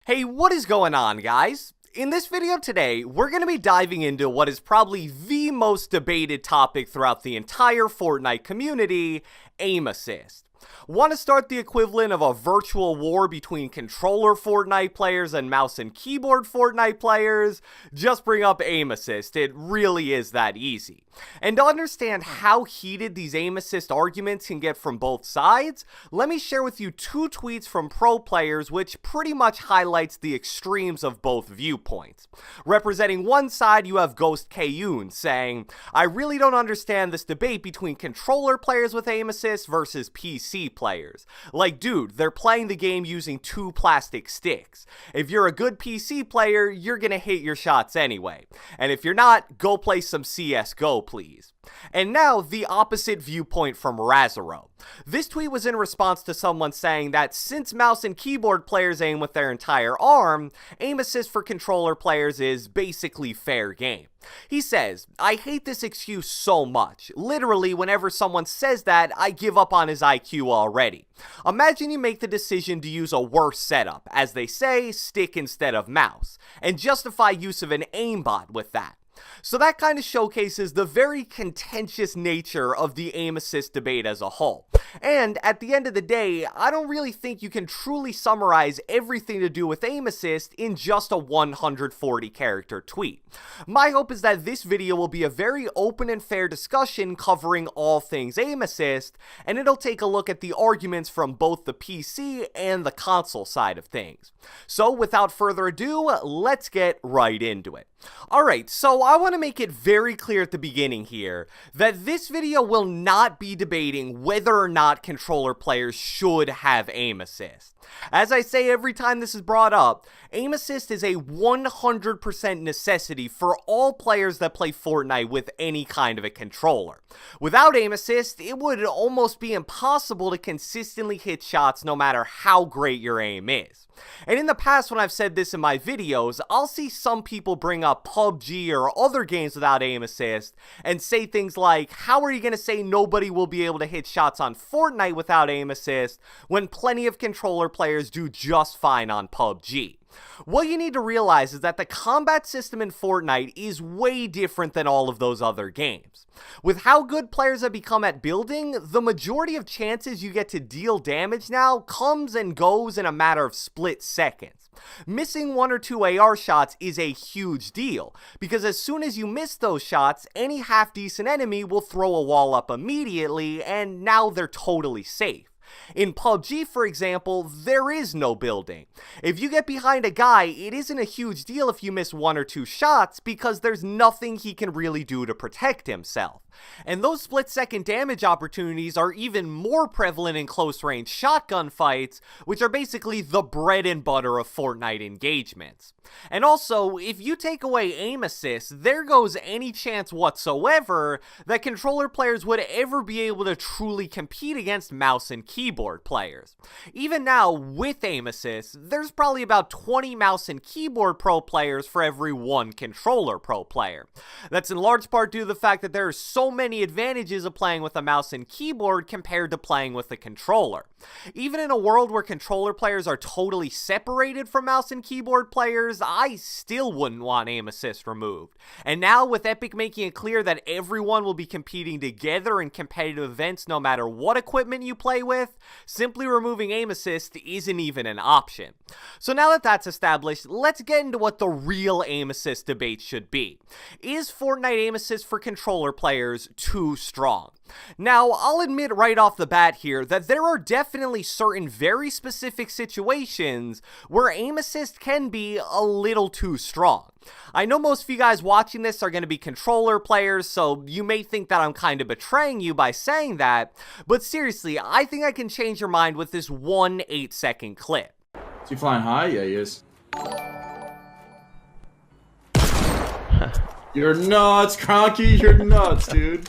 Hey, what is going on, guys? In this video today, we're going to be diving into what is probably the most debated topic throughout the entire Fortnite community, aim assist. Want to start the equivalent of a virtual war between controller Fortnite players and mouse and keyboard Fortnite players? Just bring up aim assist, it really is that easy. And to understand how heated these aim assist arguments can get from both sides, let me share with you two tweets from pro players which pretty much highlights the extremes of both viewpoints. Representing one side, you have GronKy saying, "I really don't understand this debate between controller players with aim assist versus PC players. Like, dude, they're playing the game using two plastic sticks. If you're a good PC player, you're gonna hit your shots anyway. And if you're not, go play some CSGO, please." And now, the opposite viewpoint from Razaro. This tweet was in response to someone saying that since mouse and keyboard players aim with their entire arm, aim assist for controller players is basically fair game. He says, "I hate this excuse so much. Literally, whenever someone says that, I give up on his IQ already. Imagine you make the decision to use a worse setup, as they say, stick instead of mouse, and justify use of an aimbot with that." So that kind of showcases the very contentious nature of the aim assist debate as a whole. And at the end of the day, I don't really think you can truly summarize everything to do with aim assist in just a 140 character tweet. My hope is that this video will be a very open and fair discussion covering all things aim assist, and it'll take a look at the arguments from both the PC and the console side of things. So without further ado, let's get right into it. Alright, so I want to make it very clear at the beginning here that this video will not be debating whether or not controller players should have aim assist. As I say every time this is brought up, aim assist is a 100% necessity for all players that play Fortnite with any kind of a controller. Without aim assist, it would almost be impossible to consistently hit shots no matter how great your aim is. And in the past, when I've said this in my videos, I'll see some people bring up PUBG or other games without aim assist and say things like, how are you going to say nobody will be able to hit shots on Fortnite without aim assist when plenty of controller players do just fine on PUBG? What you need to realize is that the combat system in Fortnite is way different than all of those other games. With how good players have become at building, the majority of chances you get to deal damage now comes and goes in a matter of split seconds. Missing one or two AR shots is a huge deal, because as soon as you miss those shots, any half-decent enemy will throw a wall up immediately, and now they're totally safe. In PUBG, for example, there is no building. If you get behind a guy, it isn't a huge deal if you miss one or two shots because there's nothing he can really do to protect himself. And those split-second damage opportunities are even more prevalent in close-range shotgun fights, which are basically the bread and butter of Fortnite engagements. And also, if you take away aim assist, there goes any chance whatsoever that controller players would ever be able to truly compete against mouse and keyboard players. Even now, with aim assist, there's probably about 20 mouse and keyboard pro players for every one controller pro player. That's in large part due to the fact that there are so many advantages of playing with a mouse and keyboard compared to playing with a controller. Even in a world where controller players are totally separated from mouse and keyboard players, I still wouldn't want aim assist removed. And now with Epic making it clear that everyone will be competing together in competitive events no matter what equipment you play with, simply removing aim assist isn't even an option. So now that that's established, let's get into what the real aim assist debate should be. Is Fortnite aim assist for controller players too strong? Now, I'll admit right off the bat here that there are definitely certain very specific situations where aim assist can be a little too strong. I know most of you guys watching this are going to be controller players, so you may think that I'm kind of betraying you by saying that, but seriously, I think I can change your mind with this one 8-second clip. Is he flying high? Yeah, he is. You're nuts, GronKy, you're nuts, dude.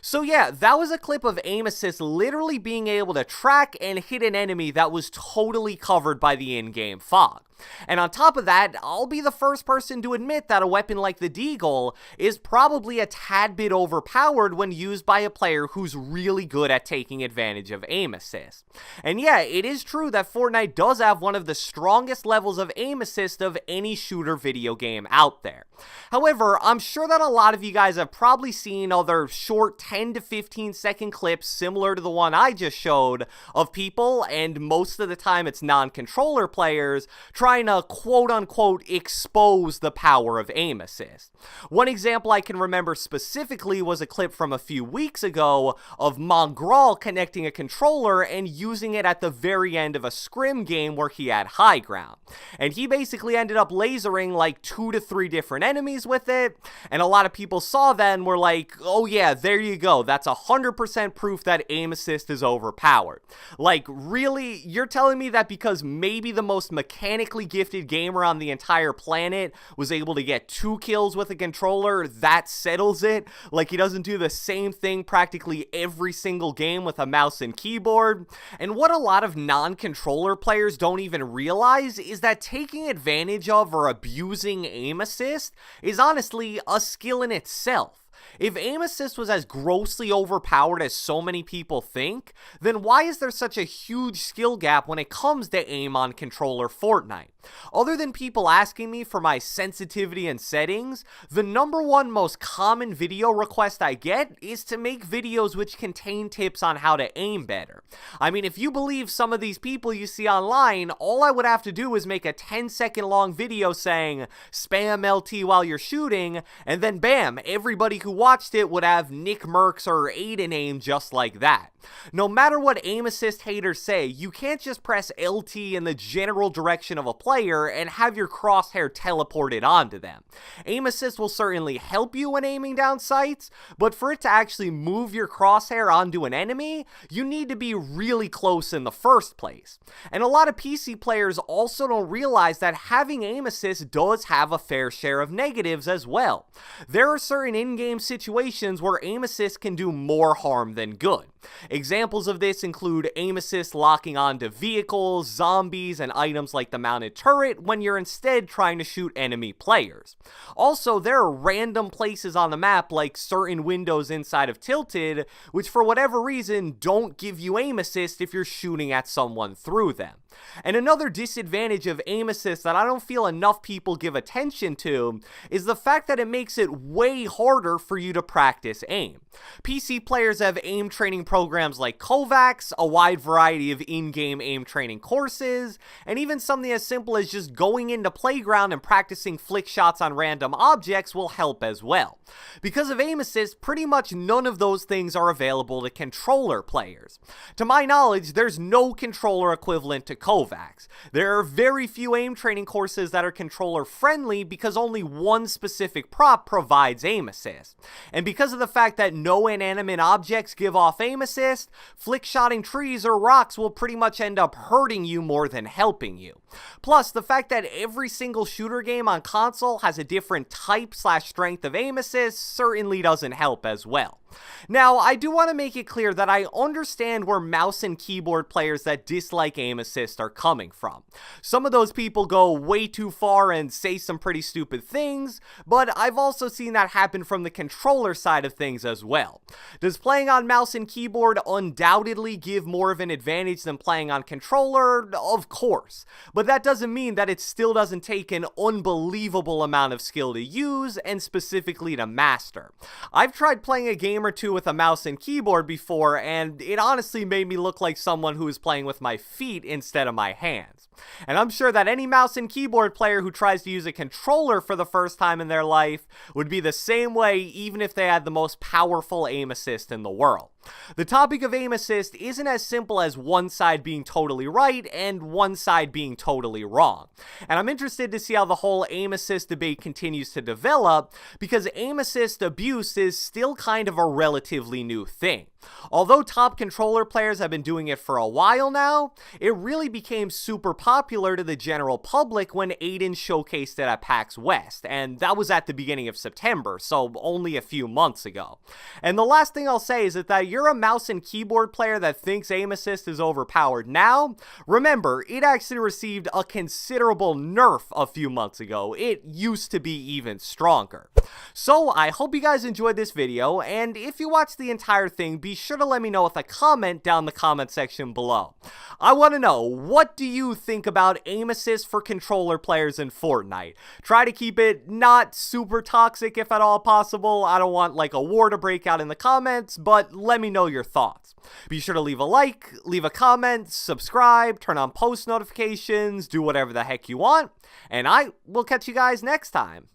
So yeah, that was a clip of aim assist literally being able to track and hit an enemy that was totally covered by the in-game fog. And on top of that, I'll be the first person to admit that a weapon like the Deagle is probably a tad bit overpowered when used by a player who's really good at taking advantage of aim assist. And yeah, it is true that Fortnite does have one of the strongest levels of aim assist of any shooter video game out there. However, I'm sure that a lot of you guys have probably seen other short 10 to 15 second clips similar to the one I just showed of people, and most of the time it's non-controller players, trying to quote-unquote expose the power of aim assist. One example I can remember specifically was a clip from a few weeks ago of Mongraal connecting a controller and using it at the very end of a scrim game where he had high ground. And he basically ended up lasering like 2 to 3 different enemies with it, and a lot of people saw that and were like, oh yeah, there you go, that's 100% proof that aim assist is overpowered. Like, really? You're telling me that because maybe the most mechanically gifted gamer on the entire planet was able to get 2 kills with a controller, that settles it? Like, he doesn't do the same thing practically every single game with a mouse and keyboard? And what a lot of non-controller players don't even realize is that taking advantage of or abusing aim assist is honestly a skill in itself. If aim assist was as grossly overpowered as so many people think, then why is there such a huge skill gap when it comes to aim on controller Fortnite? Other than people asking me for my sensitivity and settings, the #1 most common video request I get is to make videos which contain tips on how to aim better. I mean, if you believe some of these people you see online, all I would have to do is make a 10-second long video saying, spam LT while you're shooting, and then bam, everybody who watched it would have Nick Merckx or Aiden aim just like that. No matter what aim assist haters say, you can't just press LT in the general direction of a player and have your crosshair teleported onto them. Aim assist will certainly help you when aiming down sights, but for it to actually move your crosshair onto an enemy, you need to be really close in the first place. And a lot of PC players also don't realize that having aim assist does have a fair share of negatives as well. There are certain in-game situations where aim assist can do more harm than good. Examples of this include aim assist locking onto vehicles, zombies, and items like the mounted turret when you're instead trying to shoot enemy players. Also, there are random places on the map like certain windows inside of Tilted which for whatever reason don't give you aim assist if you're shooting at someone through them. And another disadvantage of aim assist that I don't feel enough people give attention to is the fact that it makes it way harder for you to practice aim. PC players have aim training programs like Kovacs, a wide variety of in-game aim training courses, and even something as simple as just going into Playground and practicing flick shots on random objects will help as well. Because of aim assist, pretty much none of those things are available to controller players. To my knowledge, there's no controller equivalent to Kovacs. There are very few aim training courses that are controller friendly because only one specific prop provides aim assist. And because of the fact that no inanimate objects give off aim assist, flick-shotting trees or rocks will pretty much end up hurting you more than helping you. Plus, the fact that every single shooter game on console has a different type/strength of aim assist certainly doesn't help as well. Now, I do want to make it clear that I understand where mouse and keyboard players that dislike aim assist are coming from. Some of those people go way too far and say some pretty stupid things, but I've also seen that happen from the controller side of things as well. Does playing on mouse and keyboard undoubtedly give more of an advantage than playing on controller? Of course, but that doesn't mean that it still doesn't take an unbelievable amount of skill to use and specifically to master. I've tried playing a game or two with a mouse and keyboard before, and it honestly made me look like someone who is playing with my feet instead of my hands. And I'm sure that any mouse and keyboard player who tries to use a controller for the first time in their life would be the same way even if they had the most powerful aim assist in the world. The topic of aim assist isn't as simple as one side being totally right and one side being totally wrong. And I'm interested to see how the whole aim assist debate continues to develop, because aim assist abuse is still kind of a relatively new thing. Although top controller players have been doing it for a while now, it really became super popular to the general public when Aiden showcased it at PAX West, and that was at the beginning of September, so only a few months ago. And the last thing I'll say is that you're a mouse and keyboard player that thinks aim assist is overpowered now, remember, it actually received a considerable nerf a few months ago. It used to be even stronger. So I hope you guys enjoyed this video, and if you watched the entire thing, be sure to let me know with a comment down in the comment section below. I want to know, what do you think about aim assist for controller players in Fortnite? Try to keep it not super toxic if at all possible. I don't want like a war to break out in the comments, but let me know your thoughts. Be sure to leave a like, leave a comment, subscribe, turn on post notifications, do whatever the heck you want, and I will catch you guys next time.